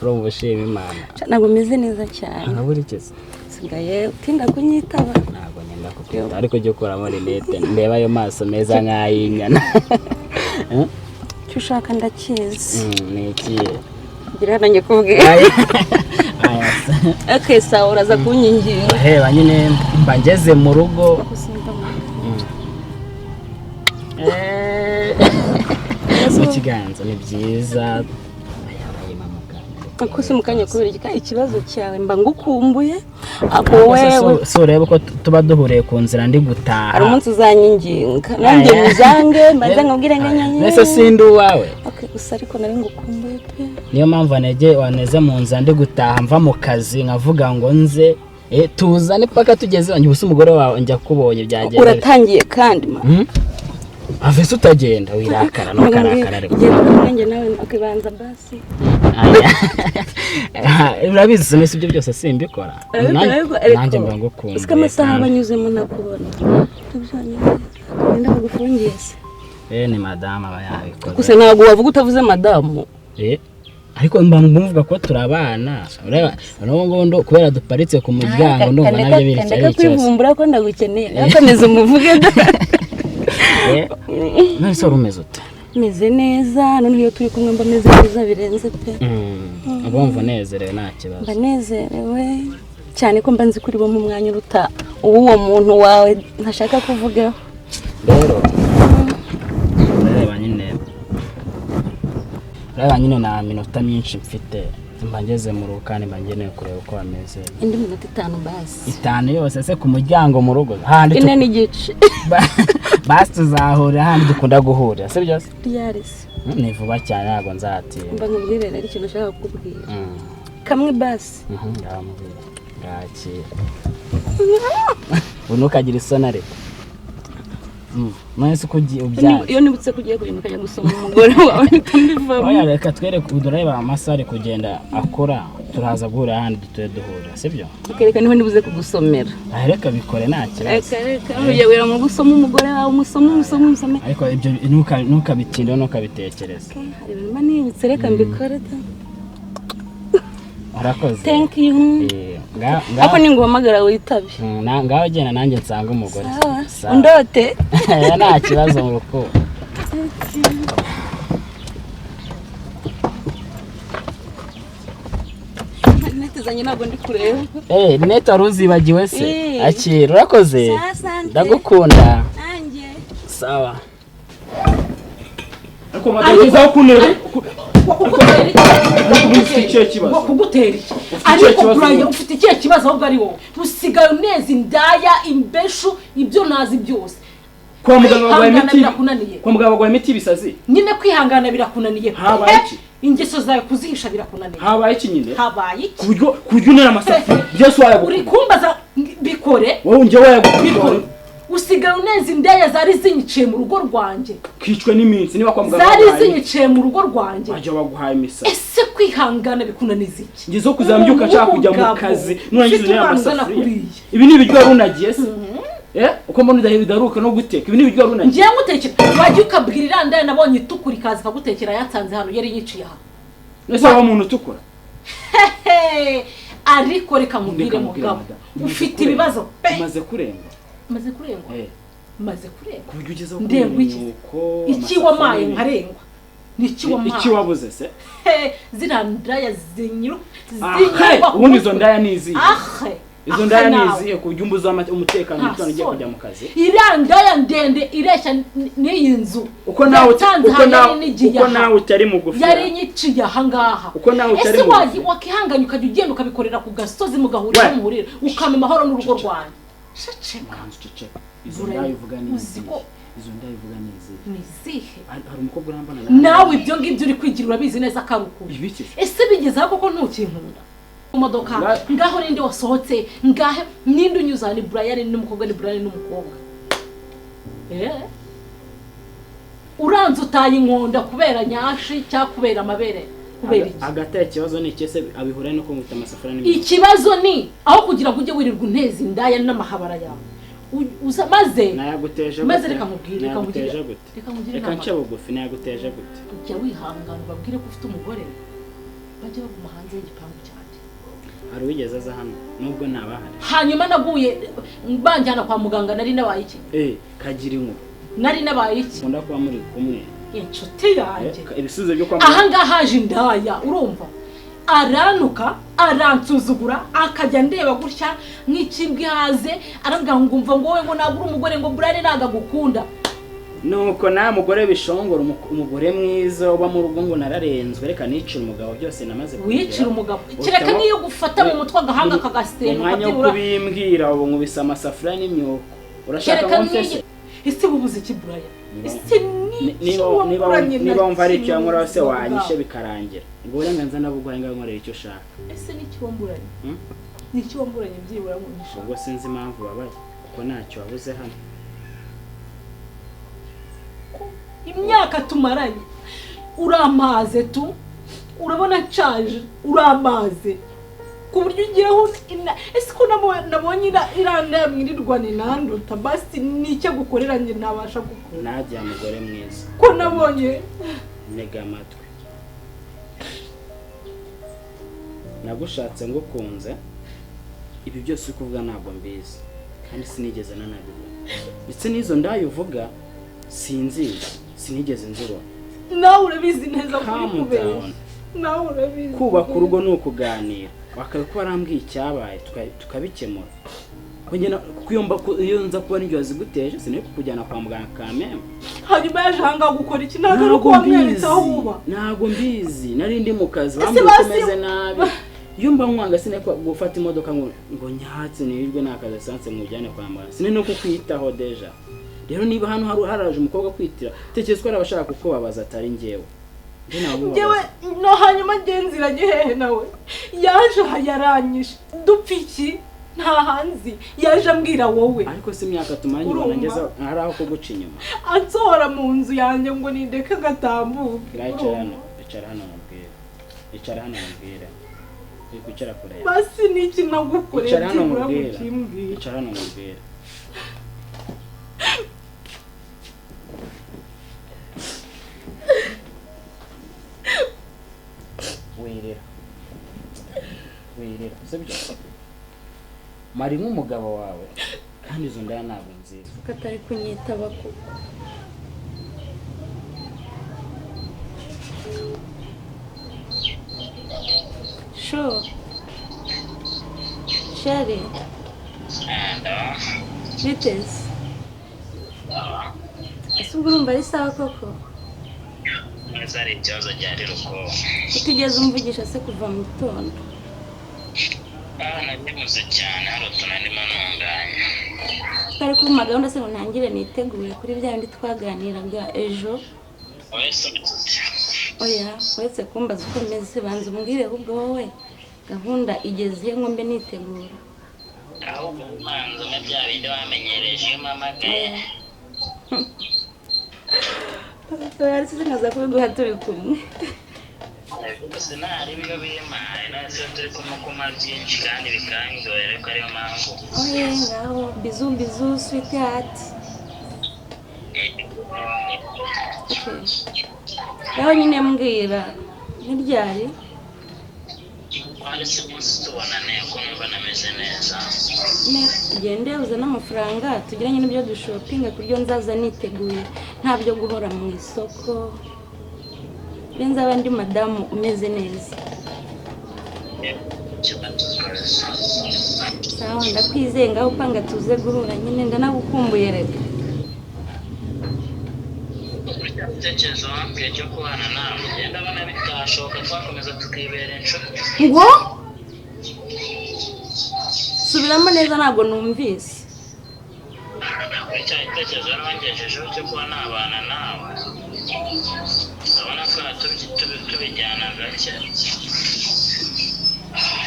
from bushima Imana ntabwo meze neza cyane nkaburikeze sigaye utinda kunyitaba ntabwo nyenda kukwita ariko jye ukuramo rinete ndeba ayo maso meza nk'ay'inyana icyo ushaka ndakizi ni ikihe ngira nanjye kubwira okay sawa uraza kunyingira heba nyine mba ngeze mu rugo mu kiganza ni byiza akose mukanya kubera ikibazo cyawe mba ngukumbuye ako wewe so reba ko tuba duhuriye ku nzira ndi gutaha hari umunsi uzanyinginga nanjye muzange mbanze ngubwire nganyanye nese sindi uwawe okay gusa ariko nari ngukumbuye pe niyo mpamvu waneze mu nzira ndi gutaha mva mu kazi nkavuga ngo nze tuzane paka tugeze wanjye ubusa umugore wawe njya kubonye byagenda uratangiye kandi avese utagenda wirakara no karakara reko nanjye nawe ukibanza basi urabizi sinese ibyo byose simbikora nanjye mba ngukunda usika amasaha banyuzemo nakubona tubyanye nenda kugufungiye se ni madama bayabikoze gusa ntabwo wavuga utavuze madamu ariko mba mvuga ko turabana ureba n'ubundi kubera duparitse ku muryango ndumva nabyo biri cyane cyose kwivumbura ko ndagukeneye akomeza umuvuge none so rumeze ute meze neza none iyo turi kumwe mba meze neza birenze pe abumva nezerewe nta kibazo mba nezerewe cyane ko mba nzi kuri bo mu mwanya uruta uwo muntu wawe ntashaka kuvugaho rero reba nyine nta minota myinshi mfite mba ngeze mu rugo kandi mba ngeneye kureba uko bameze indi minota 5 basi 5 yose se ku muryango mu rugo handi 4 n'igice basi tuzahurira handi dukunda guhurira si byose ryarese ni vuba cyane ntabwo nzatinda mba nkubwire ari ikintu ushaka kukubwira kamwe basi ndamubwira ngakira unukagira isoni ariko mwese kugiye ubyara iyo nibutse kugiye kugenda kajya gusoma umugore wawe ndivamo oya reka twereke udureba amasari kugenda akora turaza guhura handi dutuye duhurira sibyo reka niho nibuze kugusomera reka bikore nta kibazo reka ujye wera mu gusoma umugore wawe umusome ariko ibyo ntukabitinde ntukabitekereza hari ibintu manibutse reka mbikore urakoze thank you ako ninguhamagara witabe ngaho genda nanjye nsanga umugore undote nta kibazo mu rukundo netizanye ntabwo ndi kureba nete wari uzibagiwe se akira urakoze ndagukunda nanjye sawa ariko madagizaho kunera kugutera iki ariko Brian ufite ikihe kibazo ahubwo ari wowe usigaye uneza indaya imbeshu ibyo nazi byose kwa muganga bagwaye imiti bisazi nyine kwihangana birakunaniye habaye iki ingeso zawe kuzihisha birakunaniye habaye iki nyine habaye iki kuryo unera amasafi byose wayagukora uri kumbaza bikore wowe nje wayagukora usigaye uneza indaya zari zinyiciye mu rugo rwanjye kicwe n'iminsi niba kwa muganga zari zinyiciye mu rugo rwanjye ajya baguhaye imisa ese kwihangana bikunaniza iki ngizo kuzambyuka nshaka kujya mu kazi nurangiza unera amasafi ibi ni ibiryo runagiye se uko mbona udaheruka no guteka ibi ni ibiryo runagiye ngiye ngutekera wajya ukabwira irandaya nabonye itukura ikaza kagutekera yatanze hano yari yiciye aha ese wa muntu utukura ariko reka mubwire mugabo ufite ibibazo maze kurenga maze kurengwa kubyo ugezeho ndengwa iki wamaye nkarengwa iki wabuze se zirandaya zinyiru ubundi izo ndaya nizi izo ndaya nizi kubyo umbuza umutekano n'itwana ugiye kujya mu kazi irandaya ndende ireshya n'iyi nzu uko nawe utari mugufi yari nyiciye aha ngaha uko nawe utari ese wakihanganya ukajya ugenda ukabikorera ku gasozi mugahurira muhurira ukama amahoro n'urugo rwanyu ceceka izo ndaya uvuga nizihe hari umukobwa urambana nawe ibyo ngibyo uri kwigira urabizi neza ko ari ukuri ese bigezeho koko ntukinkunda imodoka ngaho ninde wasohotse ngahe ninde unyuza ni Brian n'umukobwa ni Brian n'umukobwa uranze utaye inkonda kubera nyashi cyangwa kubera amabere kubera iki agata ikibazo ni cyese abihura no kumwita amasafara n'ibindi ikibazo ni aho kugira ngo ujye wirirwa unteza indaya n'amahabara yawe maze nayaguteje maze reka mubwire reka nce bugufi nayaguteje gute ujya wihangana ubabwire ko ufite umugore bajye baguma hanze y'igipangu cyanjye. hari wigeze aza hano nubwo nabahari Hanyuma naguye banjyana kwa muganga nari nabaye iki? Kagira inkuru Nari nabaye iki? nkunda kuba muri kumwe Inshuti yanjye. Ibisubizo byo kwa aha ngaha haje indaya urumva aranuka aransuzugura akajya ndeba gutya nk'ikibwaze arambwira ngo umva ngo wowe ngo nagura umugore ngo burane nagagukunda. nuko nta mugore bishongora umugore mwiza uba mu rugo ngo nararenzwe reka nicira umugabo byose namaze wicira umugabo kireka niyo gufata mu mutwe agahanga kagasenuka umwanya wo kubimbwira ubu nkubisa amasafuriya n'imyuko urashaka ngo mfese ese bubuze iki buraya ese niba wumva ari icyo nkora se wanyishe bikarangira ubwo uburenganzira nabugwaye ngaho nkorera icyo ushaka ese n'icyo wamburanye n'icyo wamburanye byibura mu nisho ubwo sinzi impamvu babaye kuko ntacyo wabuze hano imyaka tumaranye uramaze tu urabona nshaje uramaze ku buryo ugeraho ese ko nabonye iranda mwirirwane nanduta basi nicyo gukorera njye nabasha gukora najya mugore mwiza ko nabonye ntega amatwi nagushatse ngukunze ibi byose uri kuvuga ntabwo mbizi kandi sinigeze nanabibona ndetse n'izo ndayo uvuga sinigeze nzibona nawe urabizi neza kuri kubera nawe urabizi kubaka urugo ni ukuganira bakaba barambwiye icyabaye tukabikemura kuko iyo nza kuba n'ibyo waziguteje sinari kukujyana kwa muganga kameme hanyuma yaje ahangaha gukora iki ntabwo ari uko wamweretse aho uba ntabwo mbizi nari ndi mu kazi bambwiye ko umeze nabi iyo mba nkwanga sinari gufata imodoka ngo nyatse nirirwe nakaza esanse mujyane kwa muganga sinari no kukwitaho deja rero niba hano haraje umukobwa kwitira tekereza ko ari abashaka kukubabaza atari njyewe njyewe no hanyuma ngenziranye hehe nawe yaje yaranyishe dupfa iki nta hanzi yaje ambwira wowe ariko si imyaka tumaranye ubona ngeze hari aho kuguca inyuma ansohora mu nzu yanjye ngo nindeke gatambuke icara hano mubwire uri kwicara kure basi niki nagukoreye icara hano mubwire wirira sibyo mari nk'umugabo wawe kandi izo ndaya ntabwo nziza katari kunyitaba koko Shari biteze ese ubwo urumva ari sawa koko neza ari ikibazo ryari ruko utigeze umvugisha se kuva mu gitondo nagimuze cyane hari utuntu ndimo ntunganya twari kuma gahunda se ngo ntangire nitegure kuri bya bindi twaganiraga ejo oya wese kumbaza uko meze banza umbwire ahubwo wowe gahunda igeze ngo mbe nitegura ahubwo manzo na bya bindi wamenyereje iyo mamagaye yari sinkaza kubiguha turi kumwe gusa ntari biba bimaye nase turi kumukoma byinshi kandi bikangoye ariko ariyo mpamvu oye ngaho bizu sweetheart yaho nyine mbwira ntiryari wari se munsi tubonane ko numva nameze neza ugende uzane amafaranga tugiranye n'ibyo dushopinga ku buryo nzaza niteguye nta byo guhora mu isoko iyo nzaba ndi madamu umeze neza sawa ndakwizeye ngaho upanga tuze guhura nyine ndanagukumbuye reka igitekerezo wambwiye cyo kubana nawe ugenda abona bitashoboka twakomeza tukibera inshuti ngo subiramo neza ntabwo numvise icyo gitekerezo wari wangejejeho cyo kuba nabana nawe urabona ko tubijyana gake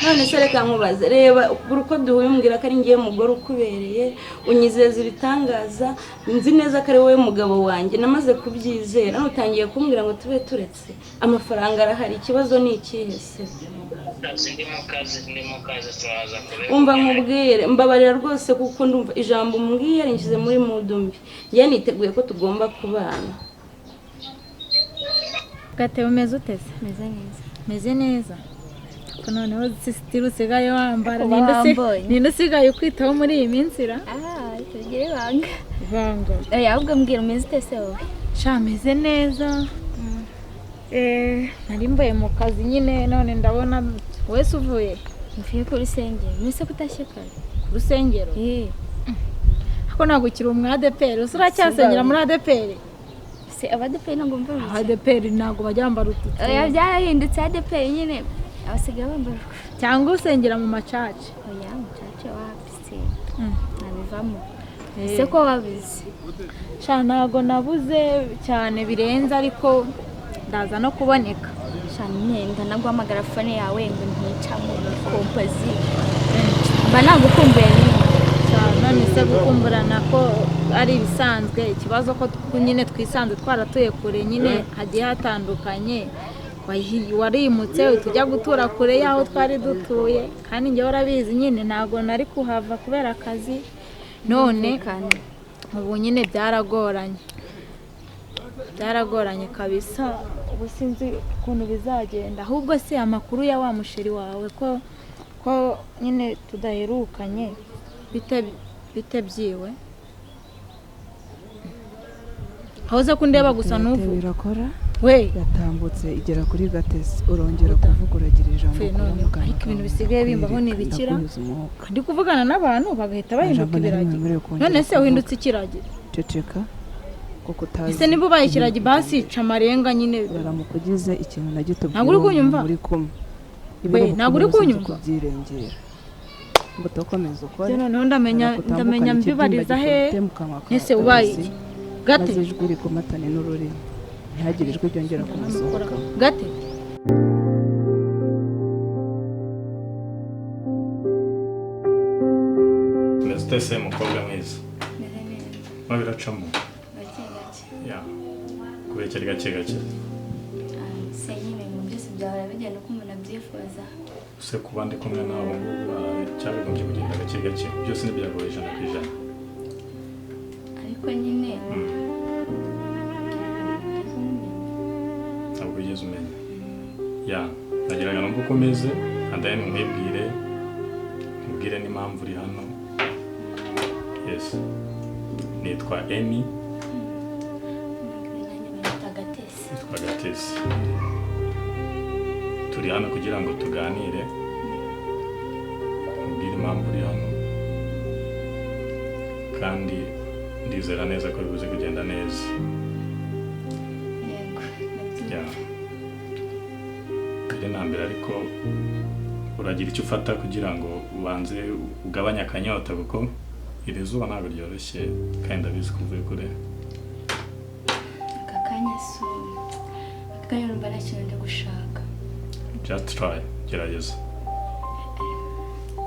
none se reka nkubaze reba buri uko duhuye umbwira ko ari ngiye mugore ukubereye unyizeza ibitangaza nzi neza ko ari wowe mugabo wanjye namaze kubyizera nutangiye kumbwira ngo tube turetse amafaranga arahari ikibazo ni ikihe se ndi mu kazi turaza kureba umva nkubwire mbabarira rwose kuko ndumva ijambo umbwiye rinshyize muri mudu mbi njye niteguye ko tugomba kubana Gatewe umeze uteze meze neza meze neza ko noneho sisitiri usigaye wambara Wambaye. ninde usigaye ukwitaho muri iyi minsi ra tugire ibanga ahubwo mbwira umeze ute se wowe sha meze neza nari mvuye mu kazi nyine none ndabona wese uvuye mvuye ku rusengero mwese kutashye kare ku rusengero ako ntabwo ukiri umwadeperi uracyasengera muri adeperi se abadeperi ntabwo mva uruzi adeperi ntabwo bajya bambara ututu byarahindutse adeperi nyine abasigaye bambara cyangwa usengera mu macaca oya mucaca wapise nabivamo ese ko wabize sha ntabwo nabuze cyane birenze ariko ndaza no kuboneka shana imyenda naguhamagara fone yawe ngo nticamo kompazi mba nagukumbuye none se gukumburana ko ari ibisanzwe ikibazo ko nyine twisanze twaratuye kure nyine hagiye hatandukanye warimutse tujya gutura kure y'aho twari dutuye kandi njyewe urabizi nyine ntabwo nari kuhava kubera akazi none ubu nyine byaragoranye kabisa ubu sinzi ukuntu bizagenda ahubwo se amakuru ya wa musheri wawe ko nyine tudaherukanye bite byiwe aho kundeba gusa n'uvu birakora we yatambutse igera kuri Gatesi urongera kuvuga uragira ijambo ariko ibintu bisigaye bimbaho ntibikira ndi kuvugana n'abantu bagahita bahinduka ibiragi none se uhindutse ikiragi ceceka kuko utazi ese niba ubaye ikiragi basica amarenga nyine baramukugize ikintu na gito ntabwo uri kunyumva ntabwo uri kunyumva kubyirengera ngo tokomeza ukore noneho ndamenya mbibariza he ese ubaye gate ijwi rikomatane n'ururimi ntihagire ijwi ryongera kumusohoka gate Meze mukobwa mwiza mabiracamo ya kubekera gake se nyine mu byose byahora bigenda uko umuntu abyifuza se kuba ndi kumwe nawe cyabigombye kugenda gake byose ntibyagoye 100%. ariko nyine ntabwo ugeze umenya ya nagiraga ngo uko umeze andaye mwibwire n'impamvu uri hano. Yes, nitwa Emi Gatesi. Turi hano kugira ngo tuganire mbwire impamvu uri hano kandi ndizera neza ko bibuze kugenda neza. Nambere ariko uragira icyo ufata kugira ngo ubanze ugabanye akanyota kuko iri zuba ntabwo ryoroshye kandi ndabizi ko uvuye kure. akanya numva nta kintu ndi gushaka. Just try, gerageza.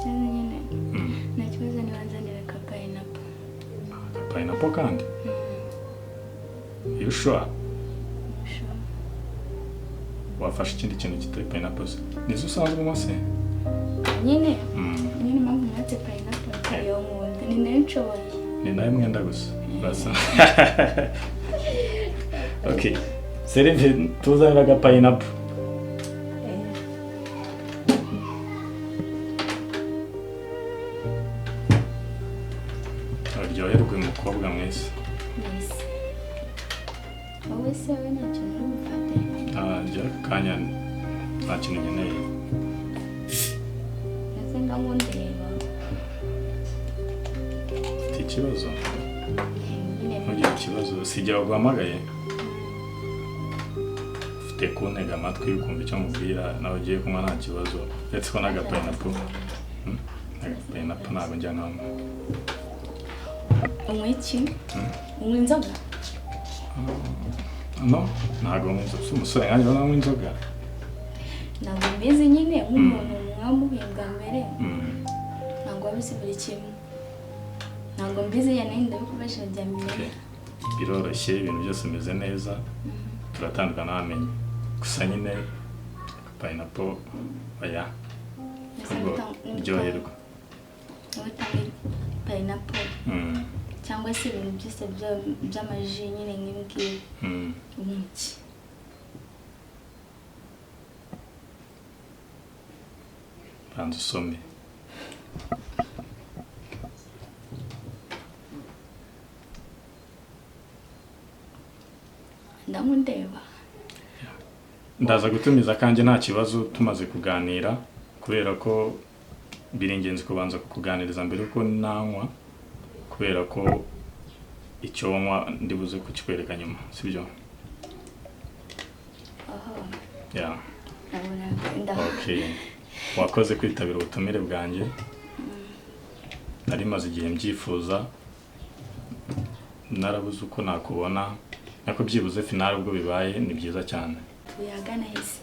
cyane nyine nta kibazo nibanzanira ka pineapple kandi you sure? Wafashe ikindi kintu kitari pineapple nizo usanzwe mwase nyine mpamvu natse pineapple kariyo nkunda ni nayo nshoboye ni nayo mwenda gusa basa. Okay, Serve tuzanira aga pineapple. Aryoherwe mukobwa mwese. wowe se we nta kintu n'umufate kanya nta kintu nkeneye. ese ngamundeba Ufite ikibazo? Ntugire ikibazo sijya waguhamagaye. Ufite kuntega amatwi ukumva icyo mubwira nawe ugiye kunywa nta kibazo ndetse ko n'aga pineapple ntabwo njya nkamo. unywa iki? unywa inzoga? No, ntabwo nk'inzoga. Si umusore nkanjye ubona nk'unywa inzoga? ntabwo mbizi nyine nk'umuntu mwamuhinga mbere ntabwo wabizi buri kimwe ntabwo mbizi nayo ndabikoresha bya mbere. Biroroshye ibintu byose bimeze neza turatandukana wamenye gusa nyine pineapple oya ubwo ryoherwa pineapple cyangwa se ibintu byose by'amaji nyine nk'ibingibi umuki banza usome. ndamundeba Ndaza gutumiza kandi nta kibazo tumaze kuganira kubera ko biri ingenzi kubanza kukuganiriza mbere uko nanywa kubera ko icyo nywa ndibuze kukikwereka nyuma sibyo? Yeah. Okay. Wakoze kwitabira ubutumire bwanjye. Nari maze igihe mbyifuza. Narabuze uko nakubona. Nako byibuze final ubwo bibaye ni byiza cyane. Tuyagana hisi.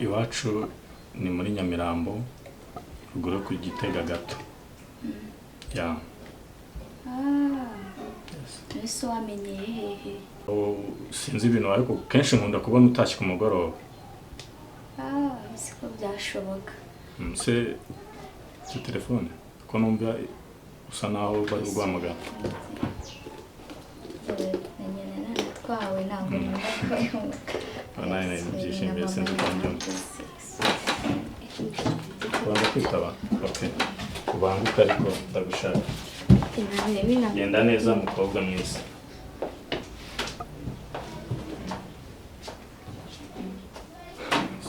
Iwacu ni muri Nyamirambo. Ruguru ku Gitega gato. Yeah. Ese wamenye hehe? Sinzi ibintu ariko kenshi nkunda kubona utashye ku mugoroba. Siko byashoboka. Se telefone ko numva usa naho bari guhamagara. Twawe ntabwo numva ko nayo byishimiye sinzi kwanyuma. Wanga kwitaba? Okay. Kubanguka ariko ndagushaka. Genda neza mukobwa mwiza.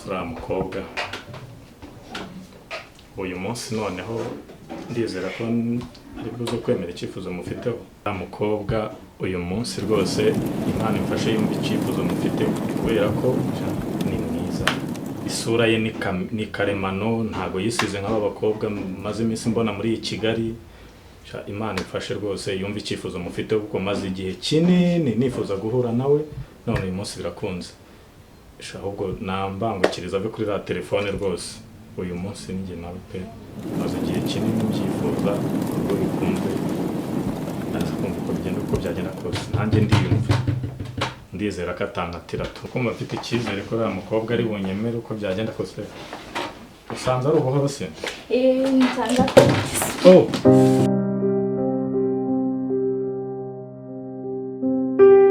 Sura mukobwa. Uyu munsi noneho ndizera ko ndibuze kwemera icyifuzo mufiteho. Mukobwa uyu munsi rwose Imana imfashe yumva icyifuzo mufiteho kubera ko ni mwiza. Isura ye ni karemano ntago yisize nk'aba bakobwa maze iminsi mbona muri Kigali. Imana imfashe rwose yumva icyifuzo mufiteho kuko maze igihe kinini nifuza guhura nawe none uyu munsi birakunze. Ahubwo nambangukiriza ave kuri telefone rwose. Uyu munsi ninjye nawe pe maze igihe kinini mbyifuza ubwo bikunze. Ndaza kumva uko bigenda uko byagenda kose nanjye ndiyumva. Ndizera ko atangatira tukumva afite icyizere ko mukobwa ari bunyemere uko byagenda kose. Usanze ari ubuhoro se? Nsanga. Oh.